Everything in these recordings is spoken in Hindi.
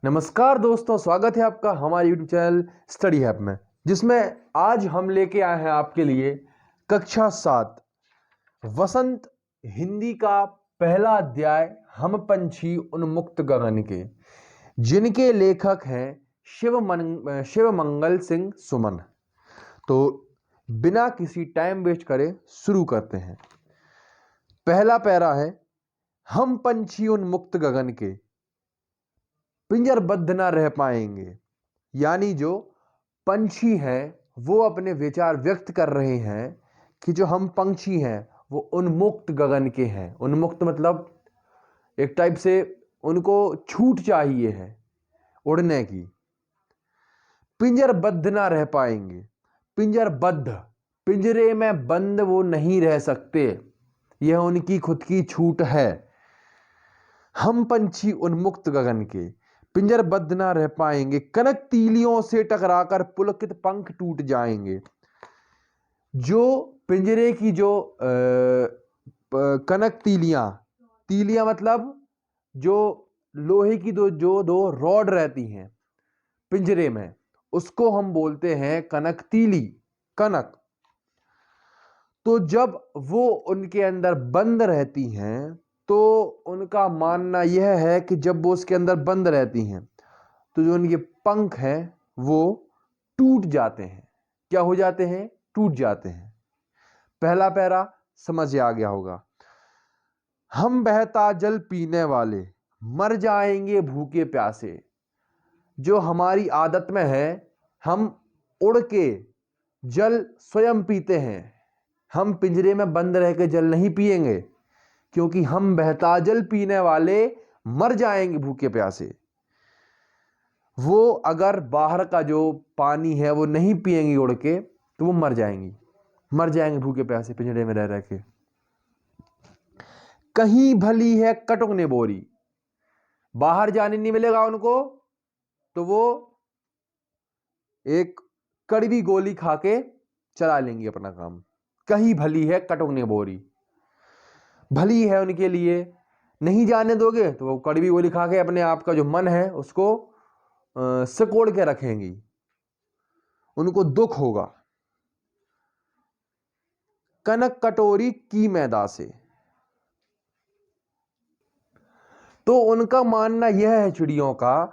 नमस्कार दोस्तों, स्वागत है आपका हमारे YouTube चैनल स्टडी हब में, जिसमें आज हम लेके आए हैं आपके लिए कक्षा 7 वसंत हिंदी का पहला अध्याय हम पंछी उन्मुक्त गगन के, जिनके लेखक हैं शिवमंगल सिंह सुमन। तो बिना किसी टाइम वेस्ट करे शुरू करते हैं। पहला पैरा है, हम पंछी उन्मुक्त गगन के पिंजरबद्ध ना रह पाएंगे। यानी जो पंछी हैं वो अपने विचार व्यक्त कर रहे हैं कि जो हम पंछी हैं वो उन्मुक्त गगन के हैं। उन्मुक्त मतलब एक टाइप से उनको छूट चाहिए है उड़ने की। पिंजरबद्ध ना रह पाएंगे। पिंजरबद्ध, पिंजरे में बंद वो नहीं रह सकते, यह उनकी खुद की छूट है। हम पंछी उन्मुक्त गगन के पिंजरबद्ध ना रह पाएंगे, कनक तीलियों से टकराकर पुलकित पंख टूट जाएंगे। जो पिंजरे की जो कनक तीलियां मतलब जो लोहे की दो रॉड रहती हैं पिंजरे में, उसको हम बोलते हैं कनक तीली, कनक। तो जब वो उनके अंदर बंद रहती हैं तो उनका मानना यह है कि जब वो उसके अंदर बंद रहती हैं तो जो उनके पंख हैं वो टूट जाते हैं। क्या हो जाते हैं? टूट जाते हैं। पहला पैरा समझ आ गया होगा। हम बहता जल पीने वाले मर जाएंगे भूखे प्यासे। जो हमारी आदत में है, हम उड़ के जल स्वयं पीते हैं। हम पिंजरे में बंद रह के जल नहीं पिएंगे, क्योंकि हम बहता जल पीने वाले मर जाएंगे भूखे प्यासे। वो अगर बाहर का जो पानी है वो नहीं पिएंगी उड़ के तो वो मर जाएंगे भूखे प्यासे पिंजरे में रह रह के। कहीं भली है कटुक ने बोरी, बाहर जाने नहीं मिलेगा उनको तो वो एक कड़वी गोली खा के चला लेंगे अपना काम। कहीं भली है कटुक ने बोरी, भली है उनके लिए, नहीं जाने दोगे तो वो कड़वी गोली खा के अपने आप का जो मन है उसको सिकोड़ के रखेंगी, उनको दुख होगा। कनक कटोरी की मैदा से, तो उनका मानना यह है चिड़ियों का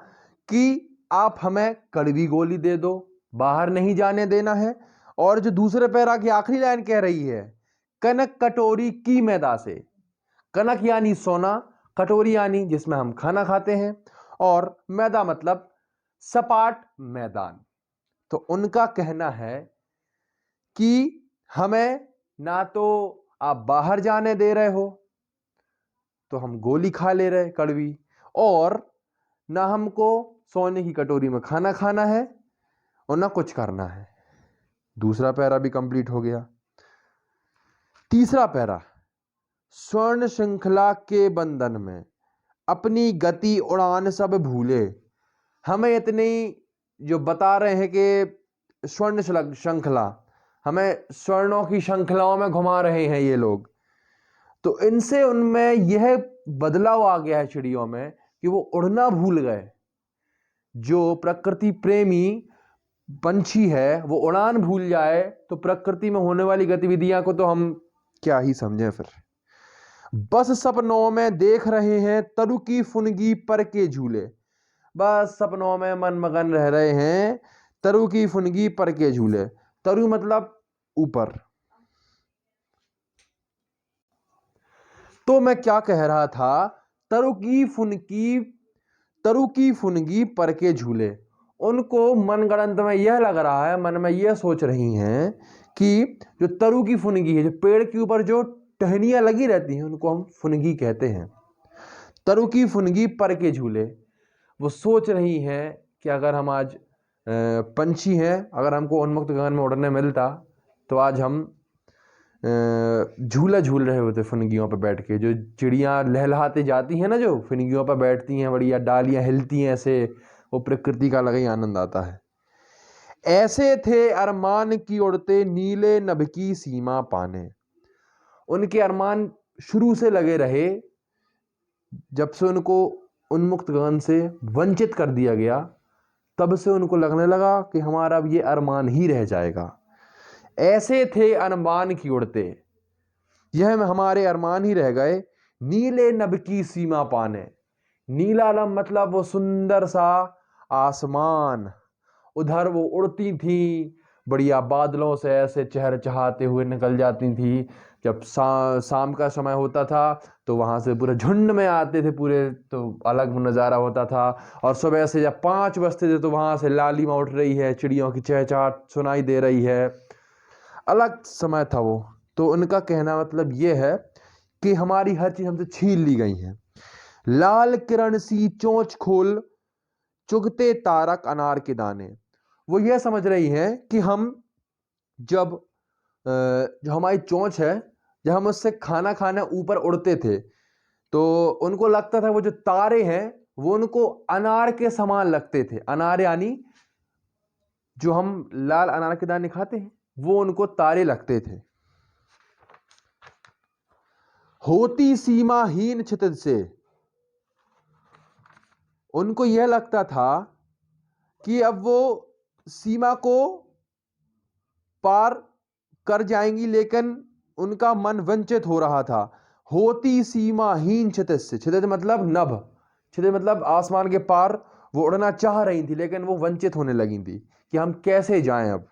कि आप हमें कड़वी गोली दे दो, बाहर नहीं जाने देना है। और जो दूसरे पैरा की आखिरी लाइन कह रही है, कनक कटोरी की मैदा से। कनक यानी सोना, कटोरी यानी जिसमें हम खाना खाते हैं, और मैदा मतलब सपाट मैदान। तो उनका कहना है कि हमें ना तो आप बाहर जाने दे रहे हो तो हम गोली खा ले रहे कड़वी, और ना हमको सोने की कटोरी में खाना खाना है और ना कुछ करना है। दूसरा पैरा भी कंप्लीट हो गया। तीसरा पैरा, स्वर्ण श्रृंखला के बंधन में अपनी गति उड़ान सब भूले। हमें इतनी जो बता रहे हैं कि स्वर्ण श्रृंखला, हमें स्वर्णों की श्रृंखलाओं में घुमा रहे हैं ये लोग। तो इनसे उनमें यह बदलाव आ गया है चिड़ियों में कि वो उड़ना भूल गए। जो प्रकृति प्रेमी पंछी है वो उड़ान भूल जाए तो प्रकृति में होने वाली गतिविधियां को तो हम क्या ही समझें फिर। बस सपनों में देख रहे हैं तरु की फुनगी पर के झूले। बस सपनों में मनमगन रह रहे हैं तरु की फुनगी पर के झूले। तरु मतलब ऊपर। तो मैं क्या कह रहा था, तरु की फुनगी पर के झूले। उनको मनगढ़ंत में यह लग रहा है, मन में यह सोच रही हैं कि जो तरु की फुनगी है, जो पेड़ के ऊपर जो टहनियां लगी रहती हैं, उनको हम फुनगी कहते हैं। तरु की फुनगी पर के झूले। वो सोच रही हैं कि अगर हम आज पंछी हैं, अगर हमको उन्मुक्त गगन में उड़ने मिलता तो आज हम झूला झूल रहे होते फुनगियों पर बैठ के। जो चिड़ियाँ लहलहाते जाती हैं ना, जो फुनगियों पर बैठती हैं, बढ़िया डालियाँ हिलती हैं ऐसे, वो प्रकृति का अलग ही आनंद आता है। ऐसे थे अरमान की उड़ते नीले नभ की सीमा पाने। उनके अरमान शुरू से लगे रहे, जब से उनको उन्मुक्त गगन से वंचित कर दिया गया, तब से उनको लगने लगा कि हमारा अब ये अरमान ही रह जाएगा। ऐसे थे अरमान की उड़ते, यह हमारे अरमान ही रह गए, नीले नभ की सीमा पाने। नीला नभ मतलब वो सुंदर सा आसमान, उधर वो उड़ती थी, बढ़िया बादलों से ऐसे चहचहाते हुए निकल जाती थी। जब शाम का समय होता था तो वहाँ से पूरे झुंड में आते थे पूरे, तो अलग नज़ारा होता था। और सुबह से जब 5 बजते थे तो वहाँ से लालिमा उठ रही है, चिड़ियों की चहचहाट सुनाई दे रही है, अलग समय था वो। तो उनका कहना मतलब ये है कि हमारी हर चीज़ हमसे छीन ली गई है। लाल किरण सी चोंच खोल, चुगते तारक अनार के दाने। वो ये समझ रही हैं कि हम जब जो हमारी चोंच है, जब हम उससे खाना खाने ऊपर उड़ते थे तो उनको लगता था वो जो तारे हैं वो उनको अनार के समान लगते थे। अनार यानी जो हम लाल अनार के दाने खाते हैं वो उनको तारे लगते थे। होती सीमाहीन क्षितिज से, उनको यह लगता था कि अब वो सीमा को पार कर जाएंगी, लेकिन उनका मन वंचित हो रहा था। होती सीमाहीन क्षितिज से, क्षितिज मतलब नभ, क्षितिज मतलब आसमान के पार वो उड़ना चाह रही थी, लेकिन वो वंचित होने लगी थी कि हम कैसे जाएं अब,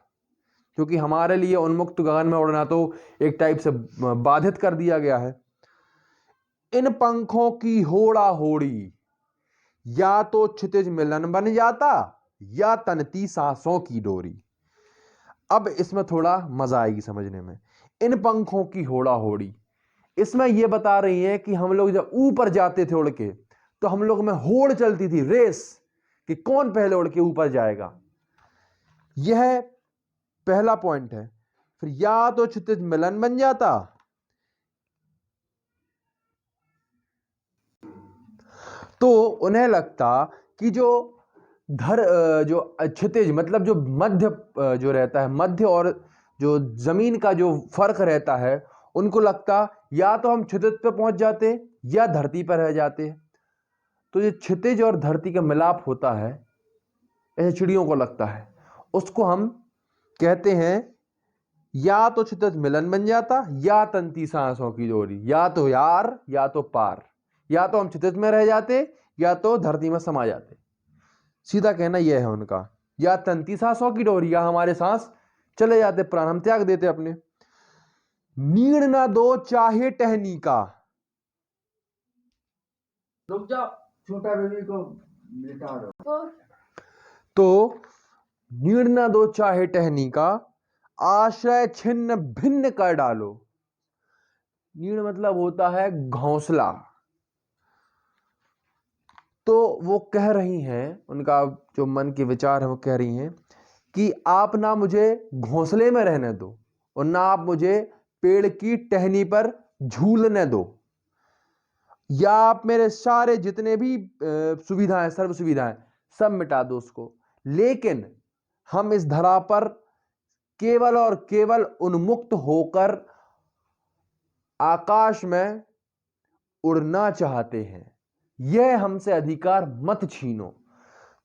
क्योंकि हमारे लिए उन्मुक्त गगन में उड़ना तो एक टाइप से बाधित कर दिया गया है। इन पंखों की होड़ा होड़ी, या तो क्षितिज मिलन बन जाता या तनती सांसों की डोरी। अब इसमें थोड़ा मजा आएगी समझने में। इन पंखों की होड़ा होड़ी, इसमें यह बता रही है कि हम लोग जब ऊपर जाते थे उड़ के तो हम लोग में होड़ चलती थी, रेस, कि कौन पहले उड़ के ऊपर जाएगा। यह पहला पॉइंट है। फिर या तो क्षितिज मिलन बन जाता, तो उन्हें लगता कि जो जो क्षितिज मतलब जो मध्य जो रहता है, मध्य और जो जमीन का जो फर्क रहता है, उनको लगता या तो हम क्षितिज पे पहुंच जाते या धरती पर रह जाते। तो ये क्षितिज और धरती का मिलाप होता है, ऐसे चिड़ियों को लगता है, उसको हम कहते हैं या तो क्षितिज मिलन बन जाता या तंती सांसों की डोरी। या तो यार या तो पार, या तो हम क्षितिज में रह जाते या तो धरती में समा जाते। सीधा कहना यह है उनका, या तंती सांसों की डोरी या हमारे सांस चले जाते, प्राण हम त्याग देते अपने। नीड़ ना दो चाहे टहनी का, रुक जाओ, छोटा बेबी को लिटा दो। तो नीड़ ना दो चाहे टहनी का, आश्रय छिन्न भिन्न कर डालो। नीड़ मतलब होता है घोंसला। तो वो कह रही हैं, उनका जो मन के विचार है वो कह रही हैं कि आप ना मुझे घोंसले में रहने दो और ना आप मुझे पेड़ की टहनी पर झूलने दो, या आप मेरे सारे जितने भी सुविधाएं, सर्व सुविधाएं सब मिटा दो उसको, लेकिन हम इस धरा पर केवल और केवल उन्मुक्त होकर आकाश में उड़ना चाहते हैं, यह हमसे अधिकार मत छीनो।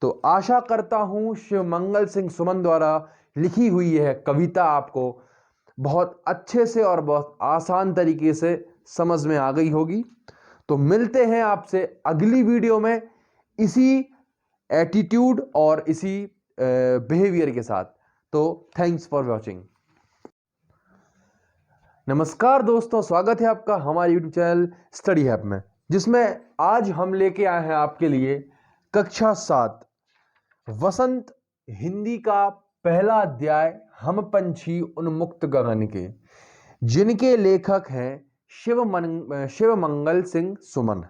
तो आशा करता हूं शिव मंगल सिंह सुमन द्वारा लिखी हुई यह कविता आपको बहुत अच्छे से और बहुत आसान तरीके से समझ में आ गई होगी। तो मिलते हैं आपसे अगली वीडियो में इसी एटीट्यूड और इसी बिहेवियर के साथ। तो थैंक्स फॉर वॉचिंग। नमस्कार दोस्तों, स्वागत है आपका हमारे YouTube चैनल स्टडी हैप में, जिसमें आज हम लेके आए हैं आपके लिए कक्षा 7 वसंत हिंदी का पहला अध्याय हम पंछी उन्मुक्त गगन के, जिनके लेखक हैं शिव मंगल सिंह सुमन।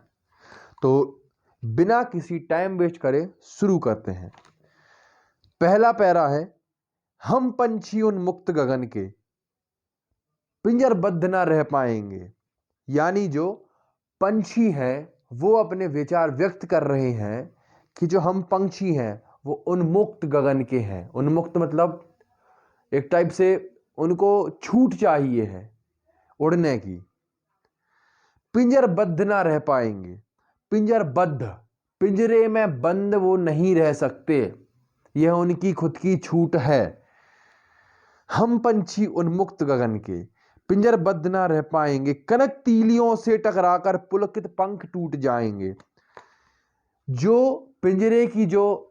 तो बिना किसी टाइम वेस्ट करे शुरू करते हैं। पहला पैरा है, हम पंछी उन्मुक्त गगन के पिंजरबद्ध ना रह पाएंगे। यानी जो पंछी हैं वो अपने विचार व्यक्त कर रहे हैं कि जो हम पंछी हैं वो उन्मुक्त गगन के हैं। उन्मुक्त मतलब एक टाइप से उनको छूट चाहिए है उड़ने की। पिंजरबद्ध ना रह पाएंगे। पिंजरबद्ध पिंजरे में बंद वो नहीं रह सकते, यह उनकी खुद की छूट है। हम पंछी उन्मुक्त गगन के पिंजरबद्ध ना रह पाएंगे, कनक तीलियों से टकराकर पुलकित पंख टूट जाएंगे। जो पिंजरे की जो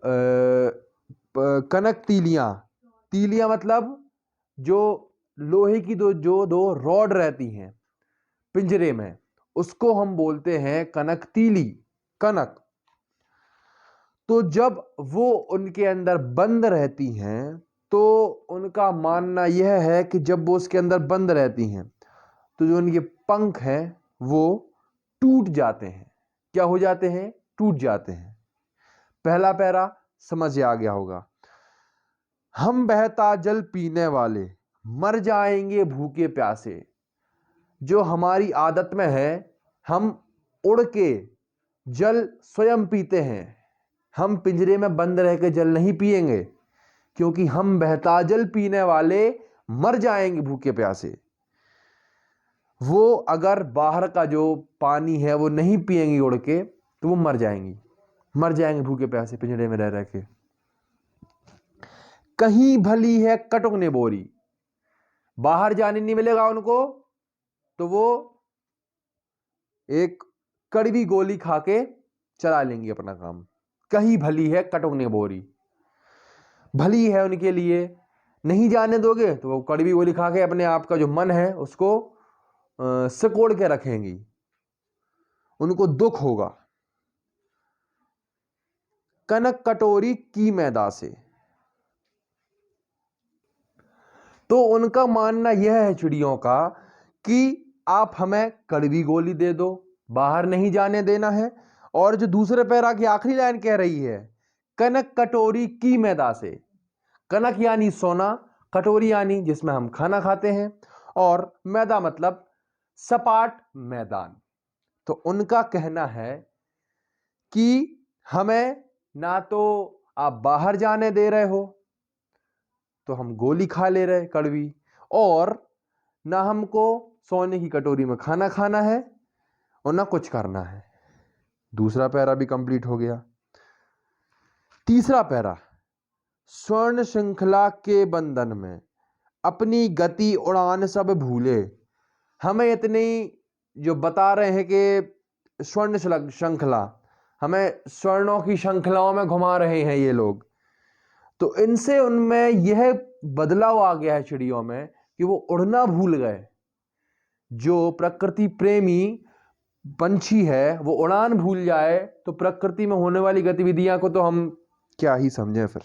कनक तीलियां, तीलियां मतलब जो लोहे की दो रॉड रहती हैं पिंजरे में, उसको हम बोलते हैं कनक तीली, कनक। तो जब वो उनके अंदर बंद रहती हैं तो उनका मानना यह है कि जब वो उसके अंदर बंद रहती हैं तो जो उनके पंख हैं वो टूट जाते हैं। क्या हो जाते हैं? टूट जाते हैं। पहला पैरा समझ आ गया होगा। हम बहता जल पीने वाले मर जाएंगे भूखे प्यासे। जो हमारी आदत में है, हम उड़ के जल स्वयं पीते हैं। हम पिंजरे में बंद रह के जल नहीं पिएंगे, क्योंकि हम बहता जल पीने वाले मर जाएंगे भूखे प्यासे। वो अगर बाहर का जो पानी है वो नहीं पिएंगी उड़ के तो वो मर जाएंगे भूखे प्यासे पिंजरे में रह रह के। कहीं भली है कटुक ने बोरी, बाहर जाने नहीं मिलेगा उनको तो वो एक कड़वी गोली खा के चला लेंगे अपना काम। कहीं भली है कटुक ने बोरी, भली है उनके लिए, नहीं जाने दोगे तो वो कड़वी गोली खा के अपने आप का जो मन है उसको सिकोड़ के रखेंगी, उनको दुख होगा। कनक कटोरी की मैदा से, तो उनका मानना यह है चिड़ियों का कि आप हमें कड़वी गोली दे दो, बाहर नहीं जाने देना है। और जो दूसरे पैरा की आखिरी लाइन कह रही है, कनक कटोरी की मैदा से। कनक यानी सोना, कटोरी यानी जिसमें हम खाना खाते हैं, और मैदा मतलब सपाट मैदान। तो उनका कहना है कि हमें ना तो आप बाहर जाने दे रहे हो तो हम गोली खा ले रहे कड़वी, और ना हमको सोने की कटोरी में खाना खाना है और ना कुछ करना है। दूसरा पैरा भी कंप्लीट हो गया। तीसरा पैरा, स्वर्ण श्रृंखला के बंधन में अपनी गति उड़ान सब भूले। हमें इतनी जो बता रहे हैं कि स्वर्ण श्रृंखला, हमें स्वर्णों की श्रृंखलाओं में घुमा रहे हैं ये लोग, तो इनसे उनमें यह बदलाव आ गया है चिड़ियों में कि वो उड़ना भूल गए। जो प्रकृति प्रेमी पंछी है वो उड़ान भूल जाए तो प्रकृति में होने वाली गतिविधियां को तो हम क्या ही समझें फिर।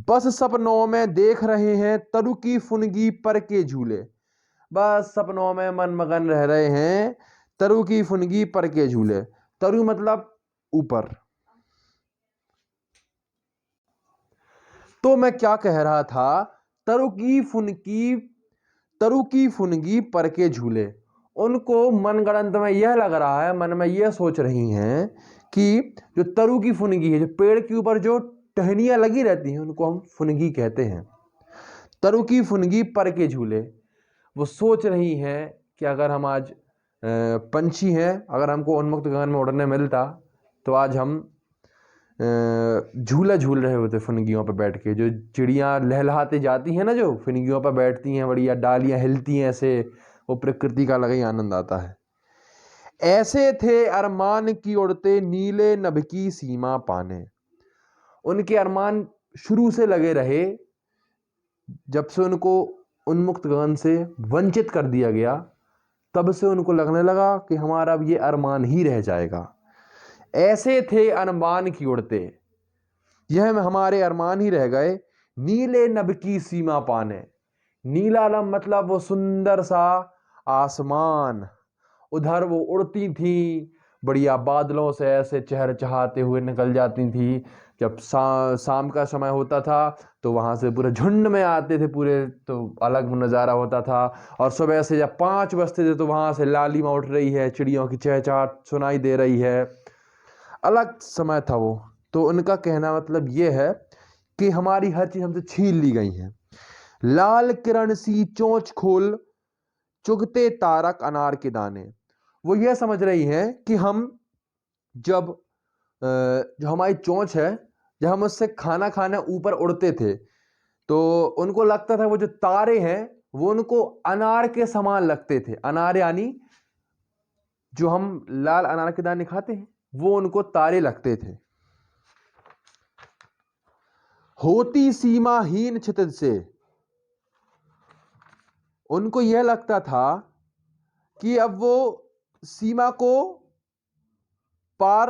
बस सपनों में देख रहे हैं तरु की फुनगी पर के झूले। बस सपनों में मन मगन रह रहे हैं तरु की फुनगी पर के झूले। तरु मतलब ऊपर। तो मैं क्या कह रहा था, तरु की फुनगी पर के झूले। उनको मनगढ़ंत में यह लग रहा है, मन में यह सोच रही हैं कि जो तरु की फुनगी है, जो पेड़ के ऊपर जो टहनियां लगी रहती हैं, उनको हम फुनगी कहते हैं। तरु की फुनगी पर के झूले। वो सोच रही हैं कि अगर हम आज पंछी हैं, अगर हमको उन्मुक्त गगन में उड़ने मिलता तो आज हम झूला झूल रहे होते फुनगियों पर बैठ के। जो चिड़ियां लहलहाते जाती हैं ना, जो फुनगियों पर बैठती हैं, बढ़िया डालियां हिलती हैं ऐसे, वो प्रकृति का अलग ही आनंद आता है। ऐसे थे अरमान की उड़ते नीले नभ की सीमा पाने। उनके अरमान शुरू से लगे रहे, जब से उनको उन्मुक्त गगन से वंचित कर दिया गया तब से उनको लगने लगा कि हमारा अब ये अरमान ही रह जाएगा। ऐसे थे अरमान की उड़ते, यह हमारे अरमान ही रह गए। नीले नभ की सीमा पाने। नीला नभ मतलब वो सुंदर सा आसमान, उधर वो उड़ती थी, बढ़िया बादलों से ऐसे चहचहाते हुए निकल जाती थी। जब शाम का समय होता था तो वहाँ से पूरे झुंड में आते थे पूरे, तो अलग नज़ारा होता था। और सुबह से जब 5 बजते थे तो वहाँ से लालिमा उठ रही है, चिड़ियों की चहचहाट सुनाई दे रही है, अलग समय था वो। तो उनका कहना मतलब ये है कि हमारी हर चीज़ हमसे छीन ली गई है। लाल किरण सी चोंच खोल चुगते तारक अनार के दाने। वो ये समझ रही हैं कि हम जब जो हमारी चोंच है, जब हम उससे खाना खाने ऊपर उड़ते थे तो उनको लगता था वो जो तारे हैं वो उनको अनार के समान लगते थे। अनार यानी जो हम लाल अनार के दाने खाते हैं वो उनको तारे लगते थे। होती सीमाहीन क्षितिज से, उनको यह लगता था कि अब वो सीमा को पार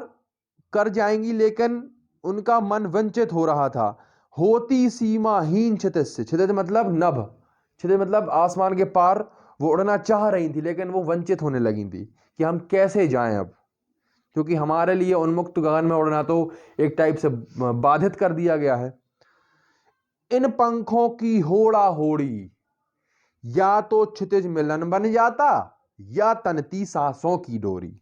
कर जाएंगी, लेकिन उनका मन वंचित हो रहा था। होती सीमाहीन क्षितिज से, क्षितिज मतलब नभ, क्षितिज मतलब आसमान के पार वो उड़ना चाह रही थी लेकिन वो वंचित होने लगी थी कि हम कैसे जाएं अब, क्योंकि हमारे लिए उन्मुक्त गगन में उड़ना तो एक टाइप से बाधित कर दिया गया है। इन पंखों की होड़ा होड़ी, या तो क्षितिज मिलन बन जाता या तनती सांसों की डोरी।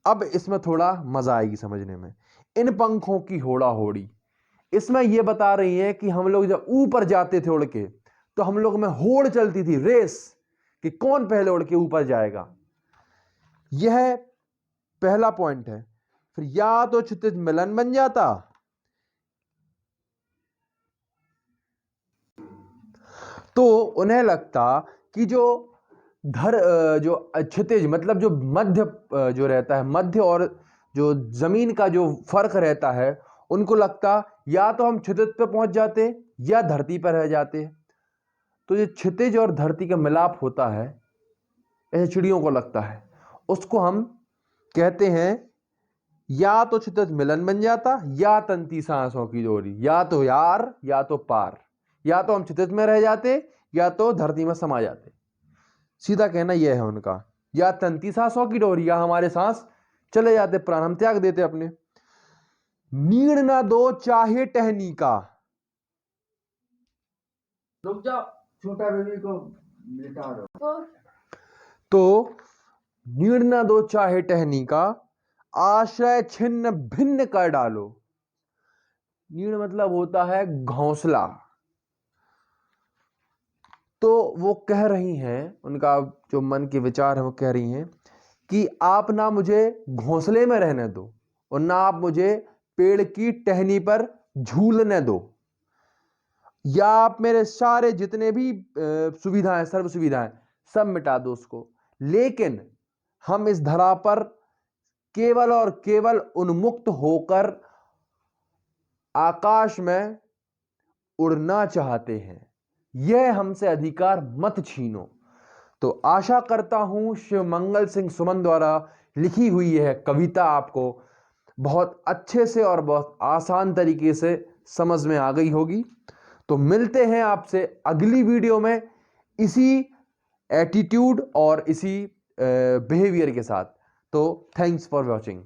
अब इसमें थोड़ा मजा आएगी समझने में। इन पंखों की होड़ा होड़ी, इसमें यह बता रही है कि हम लोग जब ऊपर जाते थे उड़ के तो हम लोग में होड़ चलती थी, रेस, कि कौन पहले उड़ के ऊपर जाएगा। यह पहला पॉइंट है। फिर या तो क्षितिज मिलन बन जाता, तो उन्हें लगता कि जो जो क्षितिज मतलब जो मध्य जो रहता है, मध्य और जो जमीन का जो फर्क रहता है, उनको लगता या तो हम क्षितिज पे पहुंच जाते या धरती पर रह जाते। तो ये क्षितिज और धरती का मिलाप होता है, ऐसे चिड़ियों को लगता है, उसको हम कहते हैं या तो क्षितिज मिलन बन जाता या तंती सांसों की डोरी। या तो यार या तो पार, या तो हम क्षितिज में रह जाते या तो धरती में समा जाते। सीधा कहना यह है उनका, या तंती सांसों की डोरी या हमारे सांस चले जाते, प्राण हम त्याग देते अपने। नीड़ ना दो चाहे टहनी का, रुक जाओ, छोटा बेबी को लिटा दो। तो नीड़ ना दो चाहे टहनी का, आश्रय छिन्न भिन्न कर डालो। नीड़ मतलब होता है घोंसला। तो वो कह रही हैं, उनका जो मन के विचार है वो कह रही हैं कि आप ना मुझे घोंसले में रहने दो और ना आप मुझे पेड़ की टहनी पर झूलने दो, या आप मेरे सारे जितने भी सुविधाएं, सर्व सुविधाएं सब मिटा दो उसको, लेकिन हम इस धरा पर केवल और केवल उन्मुक्त होकर आकाश में उड़ना चाहते हैं। यह हमसे अधिकार मत छीनो। तो आशा करता हूं शिव मंगल सिंह सुमन द्वारा लिखी हुई यह कविता आपको बहुत अच्छे से और बहुत आसान तरीके से समझ में आ गई होगी। तो मिलते हैं आपसे अगली वीडियो में इसी एटीट्यूड और इसी बिहेवियर के साथ। तो थैंक्स फॉर वॉचिंग।